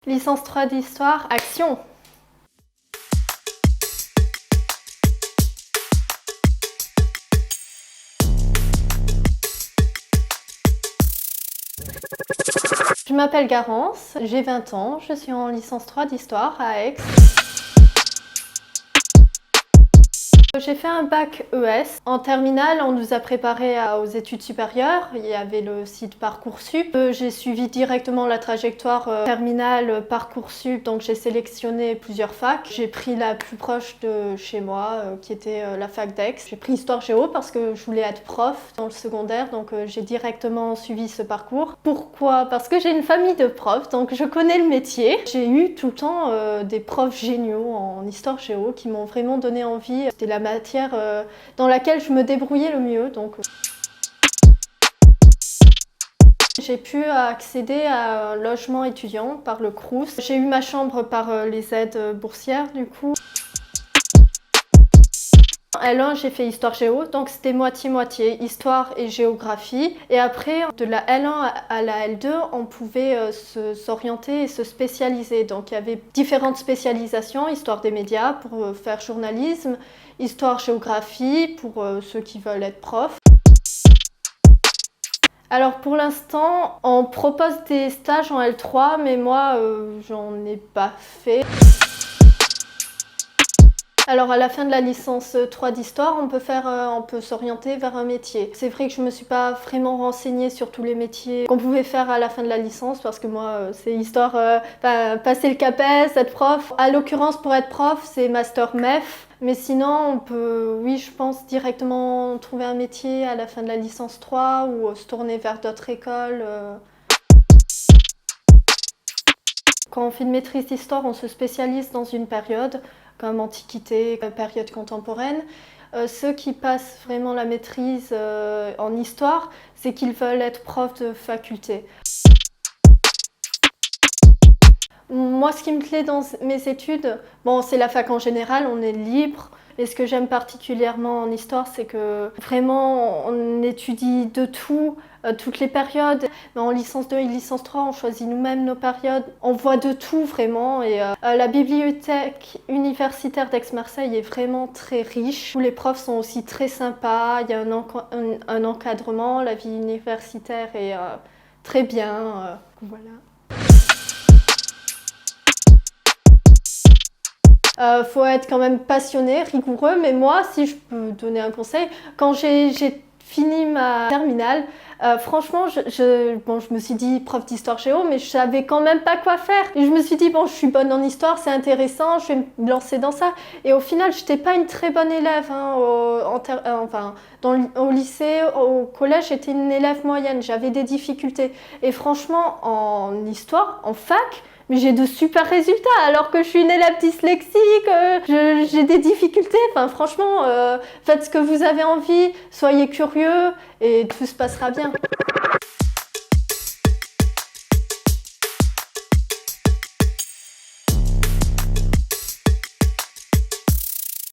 Licence 3 d'histoire, action! Je m'appelle Garance, j'ai 20 ans, je suis en licence 3 d'histoire à Aix. J'ai fait un bac ES. En terminale, on nous a préparé aux études supérieures. Il y avait le site Parcoursup. J'ai suivi directement la trajectoire terminale Parcoursup, donc j'ai sélectionné plusieurs facs. J'ai pris la plus proche de chez moi, qui était la fac d'Aix. J'ai pris Histoire Géo parce que je voulais être prof dans le secondaire, donc j'ai directement suivi ce parcours. Pourquoi? Parce que j'ai une famille de profs, donc je connais le métier. J'ai eu tout le temps des profs géniaux en Histoire Géo qui m'ont vraiment donné envie. C'était la matière dans laquelle je me débrouillais le mieux. Donc, j'ai pu accéder à un logement étudiant par le Crous. J'ai eu ma chambre par les aides boursières du coup. L1, j'ai fait Histoire Géo, donc c'était moitié-moitié, Histoire et Géographie. Et après, de la L1 à la L2, on pouvait s'orienter et se spécialiser. Donc il y avait différentes spécialisations, Histoire des médias pour faire journalisme, Histoire-Géographie pour ceux qui veulent être profs. Alors pour l'instant, on propose des stages en L3, mais moi, j'en ai pas fait. Alors à la fin de la licence 3 d'histoire, on peut s'orienter vers un métier. C'est vrai que je me suis pas vraiment renseignée sur tous les métiers qu'on pouvait faire à la fin de la licence parce que moi c'est histoire, passer le CAPES, être prof. À l'occurrence pour être prof c'est master MEF. Mais sinon on peut, oui je pense, directement trouver un métier à la fin de la licence 3 ou se tourner vers d'autres écoles. Quand on fait une maîtrise d'histoire, on se spécialise dans une période, comme Antiquité, période contemporaine. Ceux qui passent vraiment la maîtrise en histoire, c'est qu'ils veulent être profs de faculté. Moi, ce qui me plaît dans mes études, bon, c'est la fac en général, on est libre. Et ce que j'aime particulièrement en histoire, c'est que vraiment on étudie de tout, toutes les périodes. Mais en licence 2 et licence 3, on choisit nous-mêmes nos périodes. On voit de tout vraiment. Et la bibliothèque universitaire d'Aix-Marseille est vraiment très riche. Tous les profs sont aussi très sympas. Il y a un encadrement. La vie universitaire est très bien. Voilà. Faut être quand même passionné, rigoureux, mais moi, si je peux donner un conseil, quand j'ai fini ma terminale, franchement, je me suis dit prof d'histoire géo, mais je savais quand même pas quoi faire. Et je me suis dit, bon, je suis bonne en histoire, c'est intéressant, je vais me lancer dans ça. Et au final, j'étais pas une très bonne élève. Hein, au lycée, au collège, j'étais une élève moyenne, j'avais des difficultés. Et franchement, en histoire, en fac, mais j'ai de super résultats alors que je suis une élève dyslexique, j'ai des difficultés. Enfin, franchement, faites ce que vous avez envie, soyez curieux et tout se passera bien.